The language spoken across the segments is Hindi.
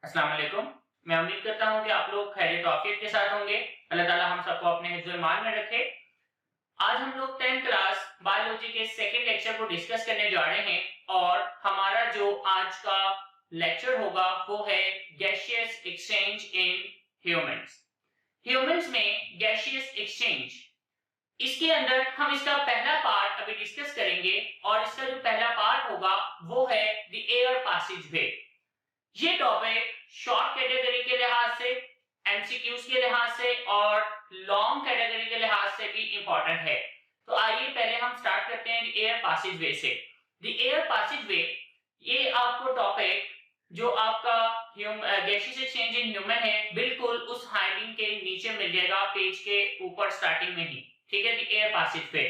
अस्सलाम वालेकुम। मैं उम्मीद करता हूँ कि आप लोग खैरियत आफियत के साथ होंगे। अल्लाह ताला हम सबको अपने हिफ्ज़ ईमान में रखे। आज हम लोग 10th क्लास बायोलॉजी के सेकंड लेक्चर को डिस्कस करने जा रहे हैं और हमारा जो आज का लेक्चर होगा वो है gaseous exchange in humans. Humans में गैसियस एक्सचेंज, इसके अंदर हम इसका पहला पार्ट अभी डिस्कस करेंगे और इसका जो पहला पार्ट होगा वो है द एयर पासेज वे। ये टॉपिक शॉर्ट कैटेगरी के लिहाज से, एमसीक्यूज के लिहाज से और लॉन्ग कैटेगरी के लिहाज से भी इंपॉर्टेंट है। तो आइए पहले हम स्टार्ट करते हैं द एयर पासेज वे से। द एयर पासेज वे, ये आपको टॉपिक जो आपका गैसियस एक्सचेंज इन ह्यूमन है बिल्कुल उस हेडिंग के नीचे मिल जाएगा, पेज के ऊपर स्टार्टिंग में ही। ठीक है, the air passageway.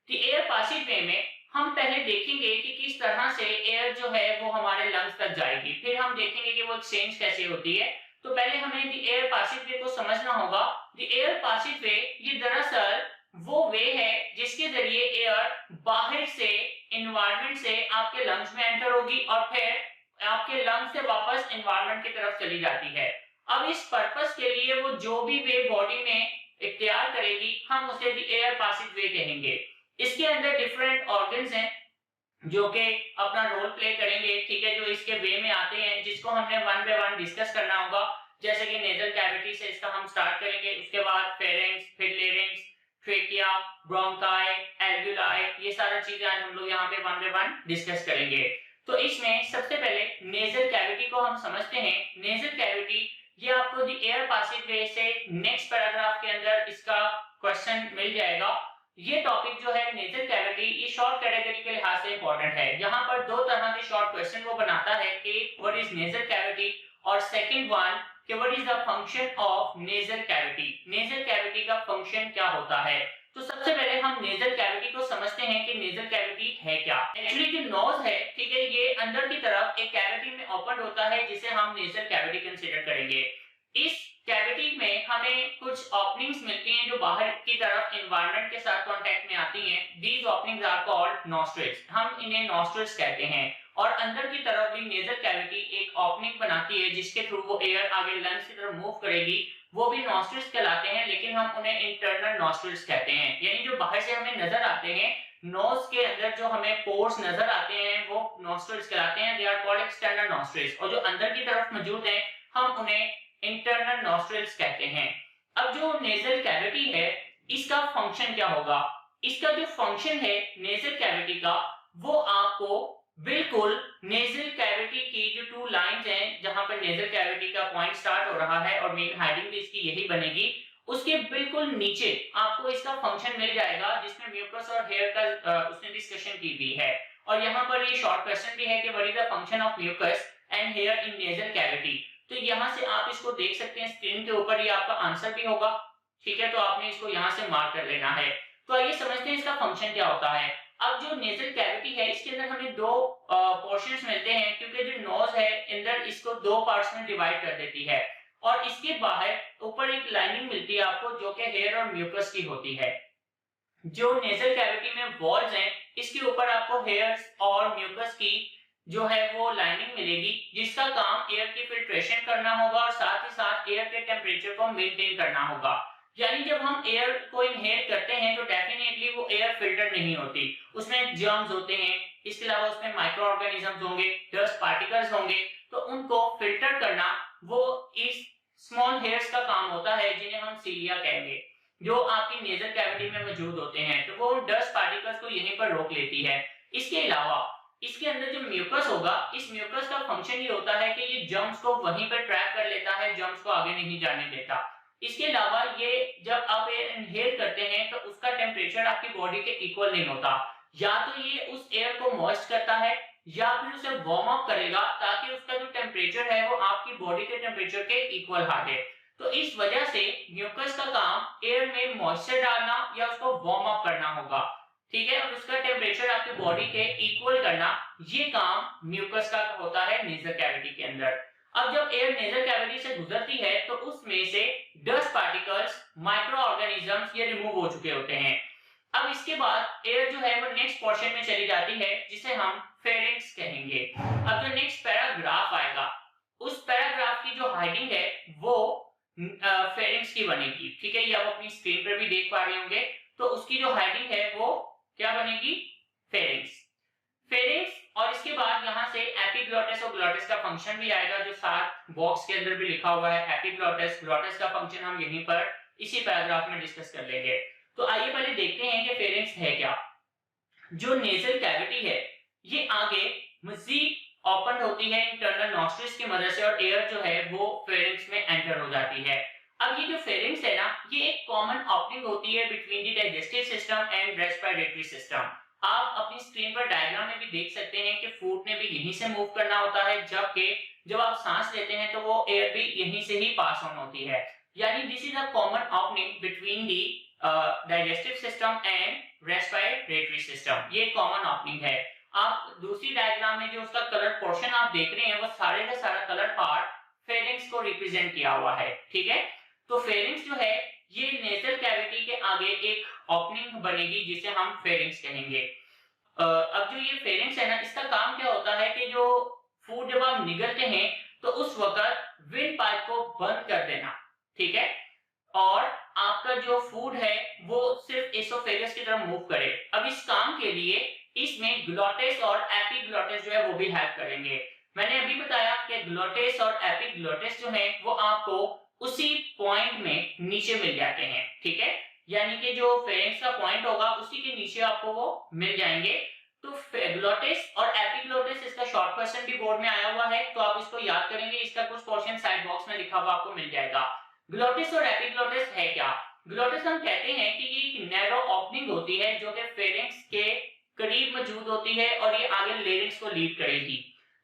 The air passageway में हम पहले देखेंगे कि किस तरह से एयर जो है वो हमारे लंग्स तक जाएगी, फिर हम देखेंगे कि वो एक्सचेंज कैसे होती है। तो पहले हमें द एयर पासेज वे को समझना होगा। द एयर पासेज वे ये दरअसल वो वे है जिसके जरिए एयर बाहर से एनवायरनमेंट से आपके लंग्स में एंटर होगी और फिर आपके लंग्स से वापस एनवायरनमेंट की तरफ चली जाती है। अब इस पर्पस के लिए वो जो भी वे बॉडी में इख्तियार करेगी हम उसे द एयर पासेज वे कहेंगे। इसके अंदर डिफरेंट ऑर्गन्स हैं जो कि अपना रोल प्ले करेंगे, ठीक है, जो इसके वे में आते हैं, जिसको हमने वन बाय वन डिस्कस करना होगा। जैसे कि नेजल कैविटी से इसका हम स्टार्ट करेंगे, उसके बाद फेरिंक्स, फिर लेरिंक्स, ट्रेकिया, ब्रोंकाई, एल्वियोलाई, ये सारी चीजें आज हम लोग यहाँ पे वन बाय वन डिस्कस करेंगे। तो इसमें सबसे पहले नेजल कैविटी को हम समझते हैं। नेजल कैविटी ये आपको द एयर पासेज वे से नेक्स्ट पैराग्राफ के अंदर इसका क्वेश्चन मिल जाएगा। ये टॉपिक जो है नेजल कैविटी, ये शॉर्ट कैटेगरी के लिहाज से इंपॉर्टेंट है। यहाँ पर दो तरह के शॉर्ट क्वेश्चन वो बनाता है, एक व्हाट इज नेजल कैविटी और सेकंड वन कि what is the function of nasal cavity. Nasal cavity का फंक्शन क्या होता है। तो सबसे पहले हम नेजल कैविटी को समझते हैं कि नेजल कैविटी है क्या। एक्चुअली जो नोज है, ठीक है, ये अंदर की तरफ एक कैविटी में ओपन होता है जिसे हम नेजल कैविटी कंसीडर करेंगे। इस कैविटी में हमें कुछ ओपनिंग्स मिलती हैं जो बाहर की तरफ एनवायरनमेंट के साथ कांटेक्ट में आती हैं। These openings are called nostrils, हम इन्हें नॉस्ट्रिल्स कहते हैं। और अंदर की तरफ भी नेजल कैविटी एक ओपनिंग बनाती है जिसके थ्रू वो एयर आगे लंग्स की तरफ मूव करेगी, वो भी नॉस्ट्रिल्स कहलाते हैं, लेकिन हम उन्हें इंटरनल नॉस्ट्रिल्स कहते हैं। यानी जो बाहर से हमें नजर आते हैं, नोज के अंदर जो हमें पोर्स नजर आते हैं वो नॉस्ट्रिल्स कहलाते हैं, they are called external nostrils. और जो अंदर की तरफ मौजूद हैं हम उन्हें इंटरनल नॉस्ट्रिल्स कहते हैं। अब जो नेजल कैविटी है इसका फंक्शन क्या होगा। इसका जो फंक्शन है नेजल कैविटी का, वो आपको बिल्कुल नेजल कैविटी की जो टू लाइंस हैं जहां पर नेजल कैविटी का पॉइंट स्टार्ट हो रहा है और मेन हेडिंग भी इसकी यही बनेगी, उसके बिल्कुल नीचे आपको इसका फंक्शन मिल जाएगा जिसमें म्यूकस और हेयर का उसने डिस्कशन की हुई है। और यहाँ पर ये शॉर्ट क्वेश्चन भी है कि what is the function of mucus and hair in nasal cavity. तो यहाँ से आप इसको देख सकते हैं स्क्रीन के ऊपर, ये आपका आंसर भी होगा, ठीक है, तो आपने इसको यहाँ से मार्क कर लेना है। तो आइए समझते हैं इसका फंक्शन क्या होता है। अब जो नेजल कैविटी है इसके अंदर हमें दो पोर्शंस मिलते हैं, क्योंकि जो नोज है अंदर इसको दो पार्ट्स में डिवाइड कर देती है और इसके बाहर ऊपर एक लाइनिंग मिलती है आपको जो कि हेयर और म्यूकस की होती है। जो नेजल कैविटी में वॉल्स हैं इसके ऊपर आपको हेयर्स और म्यूकस की जो है वो लाइनिंग मिलेगी जिसका काम एयर की फिल्ट्रेशन करना होगा और साथ ही साथ एयर के टेम्परेचर को मेंटेन करना होगा। यानी जब हम एयर को इनहेल करते हैं तो डेफिनेटली वो एयर फिल्टर नहीं होती, उसमें जर्म्स होते हैं, इसके अलावा उसमें माइक्रो ऑर्गेनिजम्स होंगे, डस्ट पार्टिकल्स होंगे, तो उनको फिल्टर करना वो इस स्मॉल हेयर्स का काम होता है जिन्हें हम सीलिया कहेंगे, जो आपकी नेजल कैविटी में मौजूद होते हैं। तो वो डस्ट पार्टिकल्स को यहीं पर रोक लेती है। इसके अलावा इसके अंदर जो म्यूकस होगा, इस म्यूकस का फंक्शन ये होता है कि ये जर्म्स को वहीं पर ट्रैप कर लेता है, जर्म्स को आगे नहीं जाने देता। इसके अलावा ये जब आप एयर इनहेल करते हैं तो उसका टेम्परेचर आपकी बॉडी के इक्वल नहीं होता, या तो ये उस एयर को मॉइस्ट करता है या फिर उसे वार्म अप करेगा ताकि उसका जो टेम्परेचर है वो आपकी बॉडी के टेम्परेचर के इक्वल आ जाए। तो इस वजह से म्यूकस का काम एयर में मॉइस्चर डालना या उसको वार्म अप करना होगा, ठीक है, और उसका टेम्परेचर आपकी बॉडी के इक्वल करना, ये काम म्यूकस का होता है नेजल कैविटी के अंदर। अब जब एयर नेजल कैविटी से गुजरती है तो उसमें से डस्ट पार्टिकल्स, माइक्रो ऑर्गेनिजम्स ये रिमूव हो चुके होते हैं। अब इसके बाद एयर जो है वो नेक्स्ट पोर्शन में चली जाती है जिसे हम फेरिंक्स कहेंगे। अब जो नेक्स्ट पैराग्राफ आएगा उस पैराग्राफ की हेडिंग है वो फेरिंग्स की बनेगी। ठीक है, ये आप अपनी स्क्रीन पर भी देख पा रहे होंगे। तो उसकी जो हेडिंग है वो क्या बनेगी, फेरिंग्स। फेरिंग्स और इसके बाद यहाँ से एपिग्लॉटिस और ग्लॉटिस का फंक्शन भी आएगा, जो साथ बॉक्स के अंदर भी लिखा हुआ है। एपिग्लॉटिस ग्लॉटिस का फंक्शन हम यहीं पर इसी पैराग्राफ में डिस्कस कर लेंगे। तो आइए पहले देखते हैं कि फेरिंग्स है क्या। जो नेजल कैविटी है ये आगे मजीद ओपन होती है इंटरनल नॉस्ट्रिल्स की मदद से, और एयर जो है वो फेरिंग्स में एंटर हो जाती है। अब ये जो फेरिंग्स है ना, ये एक कॉमन ओपनिंग होती है between the digestive system and respiratory system. आप अपनी स्क्रीन पर डायग्राम में भी देख सकते हैं कि फूड ने भी यहीं से मूव करना होता है, जबकि जब आप सांस लेते हैं तो वो एयर भी यहीं से ही पास ऑन होती है। यानी this is a common opening between the digestive system and respiratory system. ये कॉमन ओपनिंग है। आप दूसरी डायग्राम में जो उसका कलर पोर्शन आप देख रहे हैं वो सारे का सारा कलर पार्ट फेरिंग्स को रिप्रेजेंट किया हुआ है। ठीक है, तो फेरिंग्स जो है ये नेजल कैविटी के आगे एक ओपनिंग बनेगी जिसे हम फेरिंग्स कहेंगे। अब जो ये फेरिंग्स है ना, इसका काम क्या होता है कि जो फूड जब आप निगलते हैं तो उस वक्त विंड पाइप को बंद कर देना। ठीक है, और आपका जो फूड है वो सिर्फ एसोफेगस की तरफ मूव करे। अब इस काम के लिए इसमें ग्लॉटिस और एपिग्लॉटिस जो है वो भी हेल्प करेंगे। मैंने अभी बताया कि ग्लॉटिस और एपिग्लॉटिस जो है वो आपको उसी पॉइंट में नीचे मिल जाते हैं। ठीक है, यानी कि जो फेरिंग्स का पॉइंट होगा उसी के नीचे आपको वो मिल जाएंगे। तो ग्लॉटिस और एपिग्लॉटिस, इसका शॉर्ट क्वेश्चन भी बोर्ड में आया हुआ है, तो आप इसको याद करेंगे। इसका कुछ पोर्शन साइड बॉक्स में लिखा हुआ आपको मिल जाएगा। ग्लॉटिस और एपिग्लॉटिस है क्या? ग्लॉटिस हम कहते हैं कि ये एक नैरो ओपनिंग होती है जो कि फेरिंग्स के करीब मौजूद होती है और ये आगे लेरिंग्स को लीड करेगी।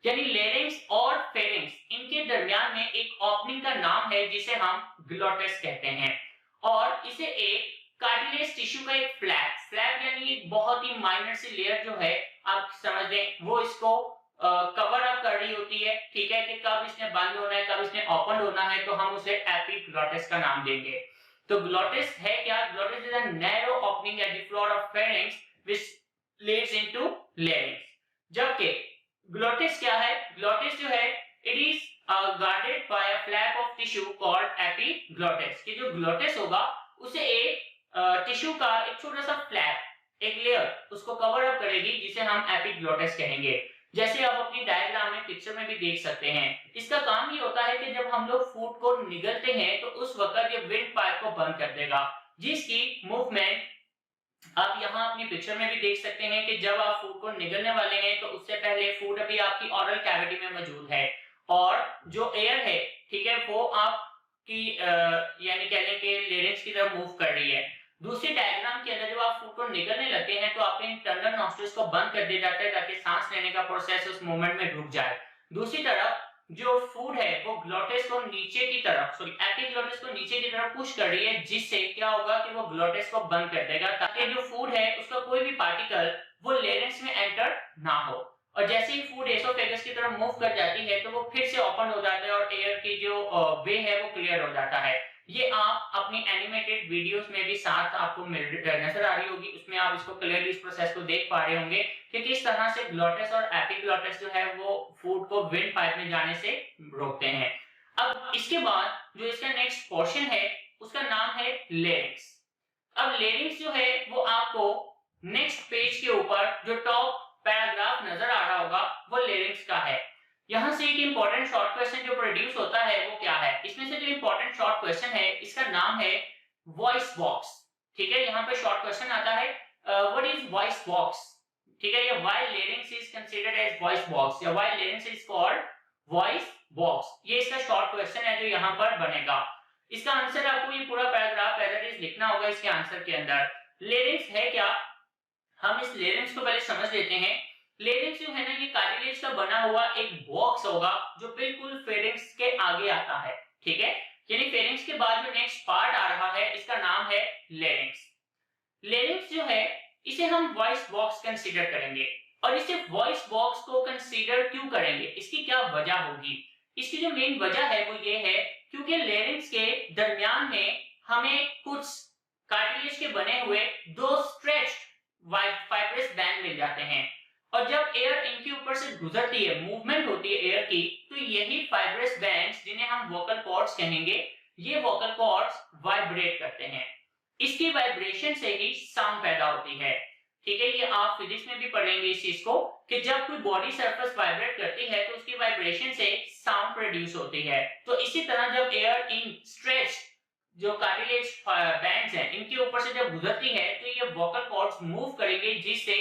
यानी लेरिंग्स और फेरिंग्स इनके दरमियान में एक ओपनिंग का नाम है जिसे हम ग्लॉटिस कहते हैं, और इसे एक कार्टिलेज टिश्यू का एक फ्लैप यानी एक बहुत ही माइनर सी लेयर जो है आप समझ लें वो इसको कवर अप कर रही होती है। ठीक है, कि कब इसने बंद होना है कब इसने ओपन होना है, तो हम उसे एपिग्लॉटिस का नाम देंगे। तो ग्लॉटिस है क्या? Glottis is a narrow opening at the floor of pharynx which Leeds into larynx. जबकि ग्लॉटिस क्या है? ग्लॉटिस जो है it is guarded by a flap of tissue called epiglottis. कि जो ग्लॉटिस होगा उसे एक टिश्यू का एक छोटा सा फ्लैप, एक लेयर उसको कवर अप करेगी जिसे हम एपिग्लॉटिस कहेंगे। जैसे आप अपनी डायग्राम में पिक्चर में भी देख सकते हैं। इसका काम ये होता है कि जब हम लोग फूड को निगलते हैं तो उस वक्त ये विंड पाइप को बंद कर देगा, जिसकी मूवमेंट आप यहाँ अपनी पिक्चर में भी देख सकते हैं कि जब आप फूड को निगलने वाले हैं तो उससे पहले फूड अभी आपकी ओरल कैविटी में मौजूद है, और जो एयर है ठीक है वो आपकी यानी कह लें कि लेरिंग्स की तरफ मूव कर रही है। दूसरी डायग्राम के अंदर जब आप फूड को निगलने लगते हैं तो आपके इंटरनल नॉस्ट्रिल्स को बंद कर दिया जाता है ताकि सांस लेने का प्रोसेस उस मोमेंट में रुक जाए। दूसरी तरफ जो फूड है वो ग्लॉटिस को नीचे की तरफ एपिग्लॉटिस को नीचे की तरफ पुश कर रही है, जिससे क्या होगा कि वो ग्लॉटिस को बंद कर देगा ताकि जो फूड है उसका कोई भी पार्टिकल वो लेरिंग्स में एंटर ना हो। और जैसे ही फूड एसोफेगस की तरफ मूव कर जाती है तो वो फिर से ओपन हो जाता है और एयर की जो वे है वो क्लियर हो जाता है। ये आप अपनी एनिमेटेड वीडियोस में भी साथ आपको नजर आ रही होगी, उसमें आप इसको क्लियरली इस प्रोसेस को देख पा रहे होंगे कि किस तरह से ग्लॉटिस और एपिग्लॉटिस जो है वो फूड को विंड पाइप में जाने से रोकते हैं। अब इसके बाद जो इसका नेक्स्ट पोर्शन है उसका नाम है लेरिंग्स। अब लेरिंग्स जो है वो आपको नेक्स्ट पेज के ऊपर जो टॉप पैराग्राफ नजर आ रहा होगा वो लेरिंग्स का है। यहां से एक इंपॉर्टेंट शॉर्ट क्वेश्चन जो प्रोड्यूस होता है वो क्या है? इसमें से जो इंपॉर्टेंट शॉर्ट क्वेश्चन है इसका नाम है वॉइस बॉक्स। ठीक है, यहाँ पे शॉर्ट क्वेश्चन आता है व्हाट इज वॉइस बॉक्स। ठीक है, ये why larynx is considered as voice box या why larynx is called voice box, ये इसका शॉर्ट क्वेश्चन है जो यहाँ पर बनेगा। इसका आंसर आपको ये पूरा पैराग्राफ एज इट इज लिखना होगा इसके आंसर के अंदर। लेरिंग्स है क्या? हम इस लेरिंग्स को पहले समझ लेते हैं। लेरिंग्स जो है ना ये कार्टिलेज का बना हुआ एक बॉक्स होगा जो बिल्कुल फेरिंग्स के आगे आता है। ठीक है, यानी फेरिंग्स के बाद जो नेक्स्ट पार्ट आ रहा है इसका नाम है लेरिंग्स। लेरिंग्स जो है इसे हम वॉइस बॉक्स कंसीडर करेंगे, और इसे वॉइस बॉक्स को कंसीडर क्यों करेंगे, इसकी क्या वजह होगी? इसकी जो मेन वजह है वो ये है क्योंकि लेरिंग्स के दरमियान में हमें कुछ कार्टिलेज के बने हुए दो स्ट्रेच्ड फाइब्रस बैंड मिल जाते हैं, और जब एयर इनके ऊपर से गुजरती है, मूवमेंट होती है एयर की, तो यही फाइब्रस बैंड्स जिन्हें हम वोकल कॉर्ड्स कहेंगे, ये वोकल कॉर्ड्स वाइब्रेट करते हैं। इसकी वाइब्रेशन से ही साउंड पैदा होती है। ठीक है, ये आप फिजिक्स में भी पढ़ेंगे इस चीज को कि जब कोई बॉडी सरफेस वाइब्रेट करती है तो उसकी वाइब्रेशन से साउंड प्रोड्यूस होती है। तो इसी तरह जब एयर इन स्ट्रेच जो कार्टिलेज बैंड्स हैं इनके ऊपर से जब गुजरती है तो ये वोकल कॉर्ड्स मूव करेंगे, जिससे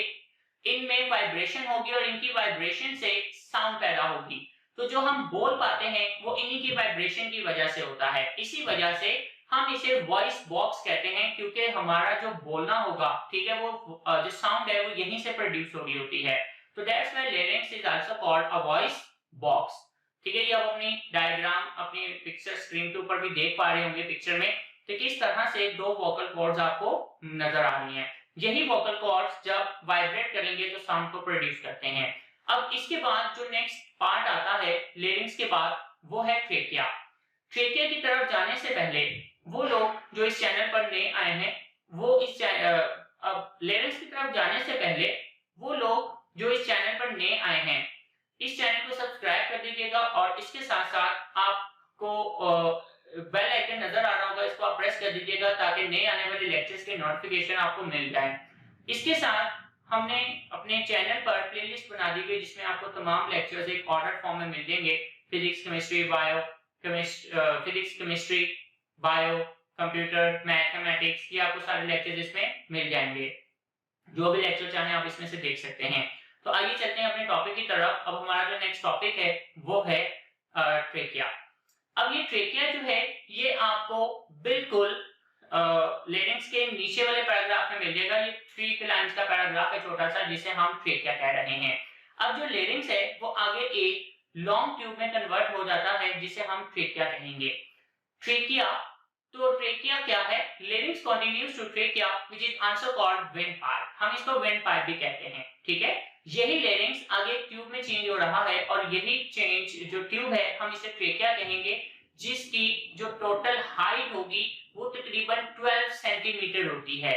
इनमें वाइब्रेशन होगी और इनकी वाइब्रेशन से साउंड पैदा होगी। तो जो हम बोल पाते हैं वो इन्हीं की वाइब्रेशन की वजह से होता है। इसी वजह से हम इसे वॉइस बॉक्स कहते हैं, क्योंकि हमारा जो बोलना होगा, ठीक है, वो जो साउंड है वो यहीं से प्रोड्यूस हो रही होती है। तो that's why larynx is also called a voice box. ठीक है, ये आप अपनी डायग्राम अपनी पिक्चर स्क्रीन के ऊपर भी देख पा रहे होंगे पिक्चर में कि किस तरह से दो वोकल कॉर्ड्स आपको नजर आ रही हैं। यही वोकल कॉर्ड्स जब वाइब्रेट करेंगे तो साउंड को प्रोड्यूस करते हैं। अब इसके बाद जो नेक्स्ट पार्ट आता है लैरिंक्स के बाद, वो है ट्रेकिया। ट्रेकिया की तरफ जाने से पहले वो लोग जो इस चैनल पर नए आए हैं, वो इस अब लैरिंक्स की तरफ जाने से पहले वो लोग जो इस चैनल पर नए आए हैं, इस चैनल को सब्सक्राइब कर दीजिएगा और इसके साथ साथ आपको बेल आइकन नजर आ रहा होगा, इसको आप प्रेस कर दीजिएगा ताकि नए आने वाले लेक्चर्स के नोटिफिकेशन आपको मिल जाए। इसके साथ हमने अपने चैनल पर प्लेलिस्ट बना दी गई जिसमें आपको तमाम लेक्चर्स एक ऑर्डर फॉर्म में मिल जाएंगे। Physics chemistry bio physics chemistry bio computer mathematics, ये आपको सारे लेक्चर्स इसमें मिल जाएंगे। जो भी लेक्चर चाहें आप इसमें से देख सकते हैं। तो आइए चलते हैं अपने टॉपिक की तरफ। अब हमारा जो नेक्स्ट टॉपिक है वो है ट्रेकिया। अब ये ट्रेकिया जो है ये आपको बिल्कुल लैरिंक्स के नीचे वाले पैराग्राफ में मिल जाएगा। ये 3 लाइंस का पैराग्राफ है छोटा सा, जिसे हम ट्रेकिया कह रहे हैं। अब जो लैरिंक्स है वो आगे एक लॉन्ग ट्यूब में कन्वर्ट हो जाता है जिसे हम ट्रेकिया कहेंगे। ट्रेकिया, तो ट्रेकिया क्या है? Larynx continues to trachea which is also called wind pipe. हम इसको विंड पाइप भी कहते हैं। ठीक है, यही लैरिंक्स आगे ट्यूब में चेंज हो रहा है और यही चेंज जो ट्यूब है हम इसे ट्रेकिया कहेंगे, जिसकी जो टोटल हाइट होगी वो तकरीबन 12 सेंटीमीटर होती है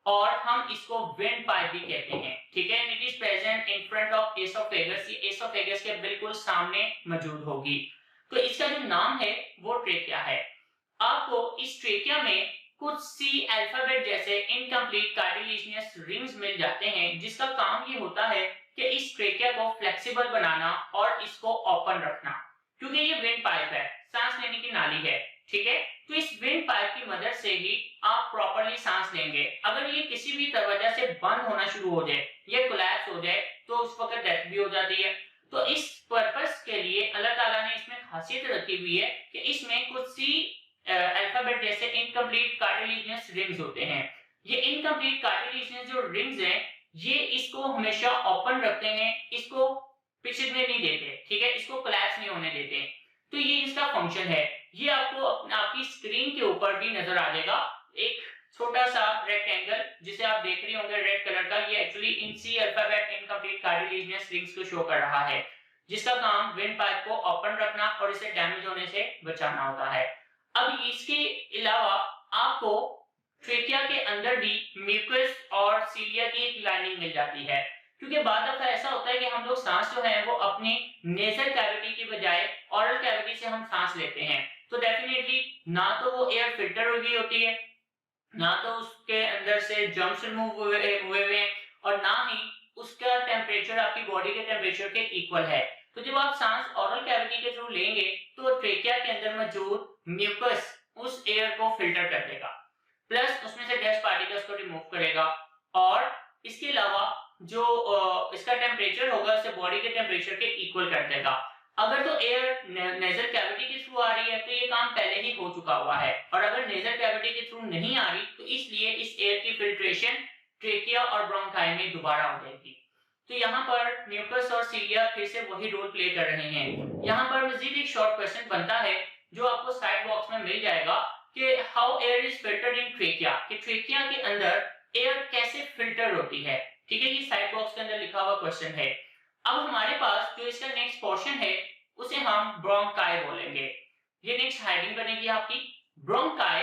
और हम इसको विंड पाइप भी कहते हैं। ठीक है, it is present in front of oesophagus, ये एसोफेगस के बिल्कुल सामने मौजूद होगी। तो इसका जो नाम है वो ट्रेकिया है। आपको इस ट्रेकिया में कुछ सी अल्फाबेट जैसे इनकम्प्लीट कार्टिलेजिनस रिंग्स मिल जाते हैं, जिसका काम ये होता है कि इस ट्रेकिया को फ्लेक्सिबल बनाना और इसको ओपन रखना, क्योंकि ये विंड पाइप है, सांस लेने की नाली है। ठीक है, तो इस विंड पाइप की मदद से ही आप प्रॉपर्ली सांस लेंगे। अगर ये किसी भी वजह से बंद होना शुरू हो जाए या कोलैप्स हो जाए तो उस वक्त डेथ भी हो जाती है। तो इस पर्पस के लिए अल्लाह ताला ने इसमें खासियत रखी हुई है कि इसमें कुछ सी अल्फाबेट जैसे इनकम्प्लीट कार्टिलेजिनस रिंग्स होते हैं। ये इनकम्प्लीट कार्टिलेजिनस जो रिंग्स हैं ये इसको हमेशा ओपन रखते हैं, इसको पिछड़ने नहीं देते। ठीक है, इसको कोलैप्स नहीं होने देते। तो ये इसका फंक्शन है। ये आपको आपकी स्क्रीन के ऊपर भी नजर आ जाएगा, एक छोटा सा रेक्टेंगल जिसे आप देख रहे होंगे रेड कलर का, ये actually in C alphabet incomplete cartilaginous rings को शो कर रहा है, जिसका काम विंड पाइप को ओपन रखना और इसे डैमेज होने से बचाना होता है। अब इसके अलावा आपको ट्रेकिया के अंदर भी म्यूकस और सीलिया की एक लाइनिंग मिल जाती है, क्योंकि बाद दफा ऐसा होता है कि हम लोग सांस जो है वो अपनी नेजल कैविटी की बजाय ऑरल कैविटी से हम सांस लेते हैं। तो डेफिनेटली ना तो वो एयर फिल्टर हुई होती है, ना तो उसके अंदर से जर्म्स रिमूव हुए हैं और ना ही उसका टेम्परेचर आपकी बॉडी के टेम्परेचर के इक्वल है। तो जब आप सांस ऑरल कैविटी के थ्रू लेंगे तो ट्रेकिया के अंदर मौजूद म्यूकस उस एयर को फिल्टर कर देगा, प्लस उसमें से डस्ट पार्टिकल्स को रिमूव करेगा और इसके अलावा जो इसका टेम्परेचर होगा उसे बॉडी के टेम्परेचर के इक्वल कर देगा। अगर तो एयर नेजल कैविटी के थ्रू आ रही है तो ये काम पहले ही हो चुका हुआ है, और अगर नेजल कैविटी के थ्रू नहीं आ रही तो इसलिए इस एयर की फिल्ट्रेशन ट्रेकिया और ब्रोंकाई में दोबारा हो जाएगी। तो यहाँ पर म्यूकस और सीलिया फिर से वही रोल प्ले कर रहे हैं। यहाँ पर मजीद एक शॉर्ट क्वेश्चन बनता है जो आपको साइड बॉक्स में मिल जाएगा कि how air is filtered in trachea, कि ट्रेकिया के अंदर एयर कैसे फिल्टर होती है। ठीक है, ये साइड बॉक्स के अंदर लिखा हुआ क्वेश्चन है। अब हमारे पास जो इसका नेक्स्ट पोर्शन है उसे हम ब्रोंकाई बोलेंगे। ये नेक्स्ट हेडिंग बनेगी आपकी ब्रोंकाई।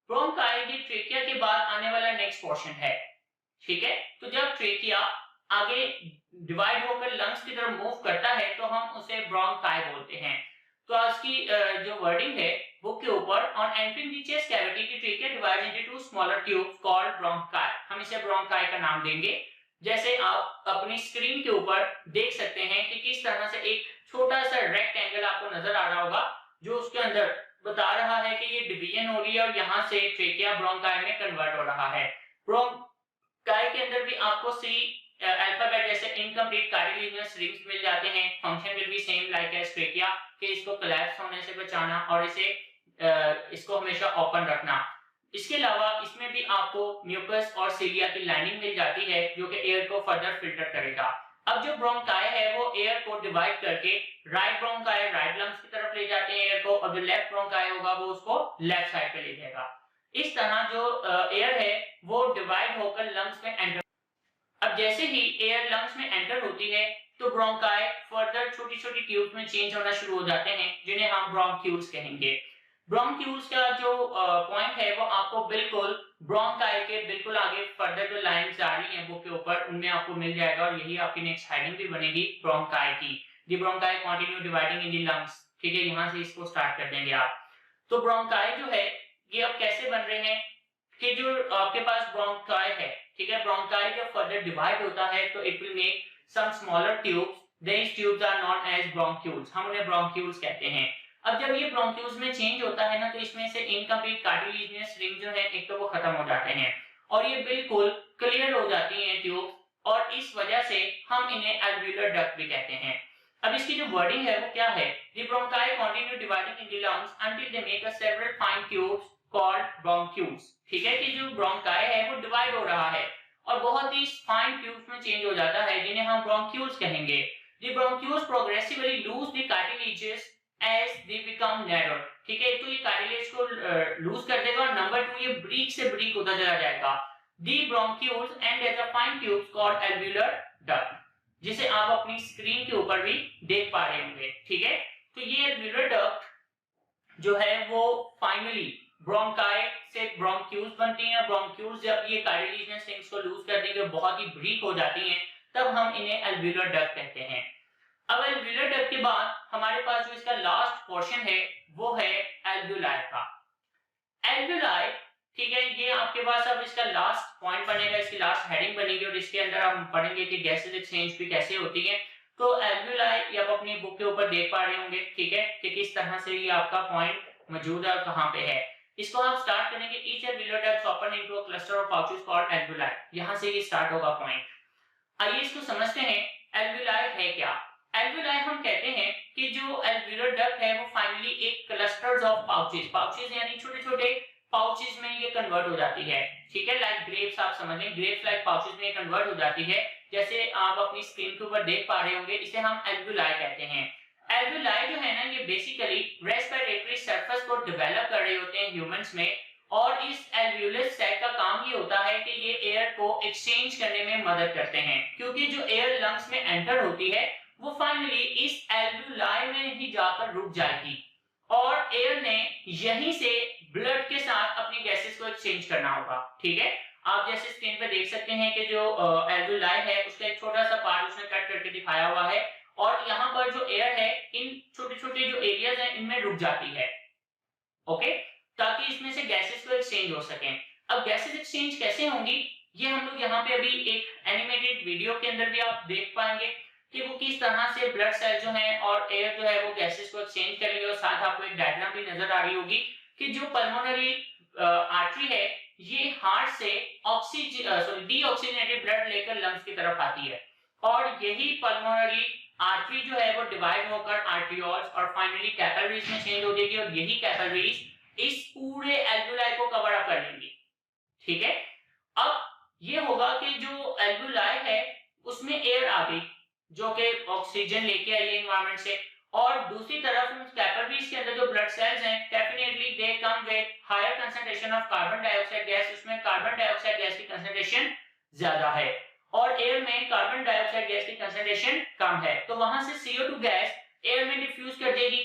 ब्रोंकाई ये ट्रेकिया के बाद आने वाला नेक्स्ट पोर्शन है। ठीक है, तो जब ट्रेकिया आगे डिवाइड होकर लंग्स की तरफ मूव करता है तो हम उसे ब्रोंकाई बोलते हैं। तो आज की जो वर्डिंग है बुक के ऊपर, on entering the chest cavity की trachea divide into two smaller tubes called bronchi, हम इसे ब्रोंकाई का नाम देंगे। जैसे आप अपनी स्क्रीन के ऊपर देख सकते हैं कि किस तरह से एक छोटा सा रेक्टेंगल आपको नजर आ रहा होगा जो उसके अंदर बता रहा है कि ये डिवीजन हो रही है और यहाँ से ट्रेकिया ब्रोंकाई में कन्वर्ट हो रहा है। ब्रोंकाई के अंदर भी आपको सी अल्फाबेट जैसे इनकम्प्लीट कार्टिलेजिनस रिंग्स मिल जाते हैं। Function will be same like as trachea, कि इसको कोलैप्स होने से बचाना और इसको हमेशा ओपन रखना। इसके अलावा इसमें भी आपको म्यूकस और सीलिया की लाइनिंग मिल जाती है जो कि एयर को फर्दर फिल्टर करेगा। अब जो ब्रोंकाई है वो एयर को डिवाइड करके राइट ब्रोंकाई राइट लंग्स की तरफ ले जाते हैं एयर को, और जो लेफ्ट ब्रोंकाई होगा वो उसको लेफ्ट साइड पे ले जाएगा। इस तरह जो एयर है वो डिवाइड होकर लंग्स में एंटर। अब जैसे ही एयर लंग्स में एंटर होती है तो ब्रोंकाई फर्दर छोटी छोटी ट्यूब्स में चेंज होना शुरू हो जाते हैं जिन्हें हम ब्रोंक्यूल्स कहेंगे। ब्रोंक्यूल्स का जो पॉइंट है वो आपको बिल्कुल ब्रोंकाई के बिल्कुल आगे फर्दर जो लाइंस आ रही हैं बुक के ऊपर उनमें आपको मिल जाएगा, और यही आपकी नेक्स्ट हेडिंग भी बनेगी ब्रोंकाई की। The bronchi continue dividing in the lungs, ठीक है, यहाँ से इसको स्टार्ट कर देंगे आप। तो ब्रोंकाई जो है ये अब कैसे बन रहे हैं कि जो आपके पास ब्रोंकाई है, ठीक है, ब्रोंकाई जब फर्दर डिवाइड होता है तो it will make some smaller tubes, these tubes are known as bronchioles, हम उन्हें bronchioles कहते हैं। अब जब ये ब्रोंक्यूल्स में चेंज होता है ना तो इसमें से इनकम्प्लीट कार्टिलेजिनस रिंग जो है एक तो वो खत्म हो जाते हैं और ये बिल्कुल क्लियर हो जाती हैं ट्यूब्स, और इस वजह से हम इन्हें एल्वियोलर डक्ट भी कहते हैं। अब इसकी जो वर्डिंग है वो क्या है, the bronchi continue dividing in the lungs until they make a several fine tubes called bronchioles, ठीक है, कि जो ब्रोंकाई है वो डिवाइड हो रहा है और बहुत ही फाइन ट्यूब्स में चेंज हो जाता है जिन्हें हम ब्रोंक्यूल्स कहेंगे। The bronchioles progressively lose the cartilages as they become narrow, ठीक है, तो ये कार्टिलेज को लूज कर देगा और नंबर 2 ये ब्रीक से ब्रीक होता चला जाएगा। The bronchioles end as a fine tubes called alveolar duct, जिसे आप अपनी स्क्रीन के ऊपर भी देख पा रहे होंगे, ठीक है। तो ये alveolar duct जो है वो फाइनली ब्रोंकाई से ब्रोंक्यूल्स बनती हैं। ब्रोंक्यूल्स जब ये कार्टिलेजिनस रिंग्स को लूज कर देंगे बहुत ही ब्रीक हो जाती हैं तब हम इन्हें एल्वियोलर डक्ट कहते हैं। अब एल्वियोलर डक्ट के बाद हमारे पास जो इसका लास्ट पोर्शन है वो है एल्वियोलाई का। एल्वियोलाई, ठीक है, ये आपके पास अब इसका लास्ट पॉइंट बनेगा, इसकी लास्ट हेडिंग बनेगी और इसके अंदर हम पढ़ेंगे कि गैसेस एक्सचेंज भी कैसे होती है। तो एल्वियोलाई आप अपनी बुक के ऊपर देख पा रहे होंगे, ठीक है, कि किस तरह से ये आपका पॉइंट मौजूद है और कहां पे है। इसको आप स्टार्ट करेंगे each alveolar duct open into a cluster of pouches called alveoli, यहां से ये स्टार्ट होगा पॉइंट। आइए इसको समझते हैं एल्वियोलाई है क्या। एल्वियोलाई हम कहते हैं कि जो एल्वियोलर डक्ट है वो फाइनली एक क्लस्टर्स ऑफ पाउचेस, पाउचेस यानी छोटे-छोटे पाउचेस में ये कन्वर्ट हो जाती है, ठीक है, लाइक ग्रेप्स आप समझ लें, ग्रेप्स लाइक पाउचेस में कन्वर्ट हो जाती है, जैसे आप अपनी स्क्रीन के ऊपर देख पा रहे होंगे, इसे हम एल्वियोलाई कहते हैं। एल्वियोलाई जो है ना ये बेसिकली रेस्पिरेटरी सरफेस को डेवलप कर रहे होते हैं ह्यूमंस में, और इस एल्वियोलस सैक का काम ये होता है कि ये एयर को एक्सचेंज करने में मदद करते हैं, क्योंकि जो एयर लंग्स में एंटर होती है वो फाइनली इस एल्वियोलाई में ही जाकर रुक जाएगी और एयर ने यहीं से ब्लड के साथ अपनी गैसेस को एक्सचेंज करना होगा, ठीक है। आप जैसे स्क्रीन पे देख सकते हैं कि जो एल्वियोलाई है उसका एक छोटा सा पार्ट उसने कट करके दिखाया हुआ है और यहाँ पर जो एयर है इन छोटे-छोटे जो एरियाज हैं इनमें रुक जाती है, ओके, ताकि इसमें से गैसेस को एक्सचेंज हो सके। अब गैसेस एक्सचेंज कैसे होंगी ये हम लोग यहाँ पे अभी एक एनिमेटेड वीडियो के अंदर भी आप देख पाएंगे कि वो किस तरह से ब्लड सेल जो है और एयर जो है वो गैसेस को एक्सचेंज करेंगे, और साथ आपको एक डायग्राम भी नजर आ रही होगी कि जो पल्मोनरी आर्टरी है ये हार्ट से डीऑक्सीजनेटेड ब्लड लेकर लंग्स की तरफ आती है और यही पल्मोनरी आर्टरी जो है वो डिवाइड होकर आर्टरियोल्स और फाइनली कैपिलरीज में चेंज हो जाएगी और यही कैपिलरीज इस पूरे एल्वियोलाई को कवर अप कर लेंगी, ठीक है। अब ये होगा कि जो एल्वियोलाई है उसमें एयर आ गई जो कि ऑक्सीजन लेके आई है एनवायरनमेंट से, और दूसरी तरफ उन कैपिलरीज के अंदर जो ब्लड सेल्स हैं definitely they come with higher concentration of carbon dioxide gas, उसमें कार्बन डाइऑक्साइड गैस की कंसंट्रेशन ज्यादा है और एयर में कार्बन डाइऑक्साइड गैस की कंसंट्रेशन कम है, तो वहां से CO2 गैस एयर में डिफ्यूज कर देगी।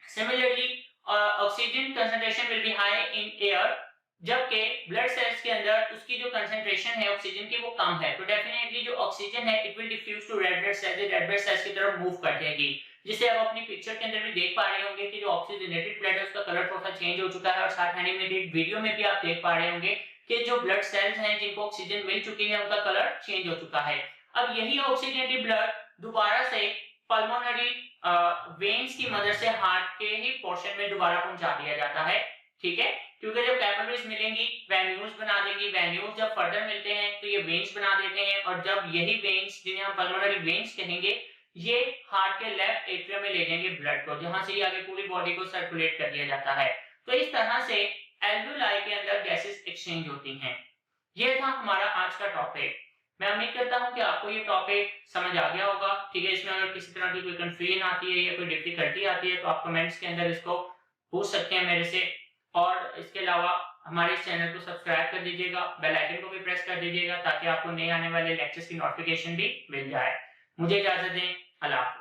Similarly oxygen concentration will be high in air जबकि ब्लड सेल्स के अंदर उसकी जो कंसंट्रेशन है ऑक्सीजन की वो कम है, तो डेफिनेटली जो ऑक्सीजन है it will diffuse to red blood cells, red blood cells की तरफ मूव कर जाएगी, जिसे आप अपनी पिक्चर के अंदर भी देख पा रहे होंगे कि जो ऑक्सीजनेटेड ब्लड है उसका कलर थोड़ा सा चेंज हो चुका है, और साथ एनिमेटेड वीडियो में भी आप देख पा रहे होंगे कि जो ब्लड सेल्स हैं जिनको ऑक्सीजन मिल चुकी है उनका कलर चेंज हो चुका है। अब यही ऑक्सीजनेटेड ब्लड दोबारा से पल्मोनरी वेन्स की मदद से हार्ट के ही पोर्शन में दोबारा पहुंचा दिया जाता है, ठीक है, क्योंकि जब कैपिलरीज मिलेंगी वेन्यूज बना देंगी, वेन्यूज जब फर्दर मिलते हैं तो ये वेन्स बना देते हैं, और जब यही वेन्स जिन्हें हम पल्मोनरी वेन्स कहेंगे ये हार्ट के लेफ्ट एट्रियम में ले जाएंगे ब्लड को, जहां से ये आगे पूरी बॉडी को सर्कुलेट कर दिया जाता है। तो इस तरह से एल्वियोलाई के अंदर गैसेस एक्सचेंज होती हैं। ये था हमारा आज का टॉपिक। मैं उम्मीद करता हूं कि आपको ये टॉपिक समझ आ गया होगा, ठीक है। इसमें अगर किसी तरह की कोई कंफ्यूजन आती है या कोई डिफिकल्टी आती है तो आप कमेंट्स के अंदर इसको पूछ सकते हैं मेरे से, और इसके अलावा हमारे इस चैनल को सब्सक्राइब कर दीजिएगा, बेल आइकन को भी प्रेस कर दीजिएगा ताकि आपको नए आने वाले लेक्चर्स की नोटिफिकेशन भी मिल जाए। मुझे इजाजत दें, अल्लाह हाफ़िज़।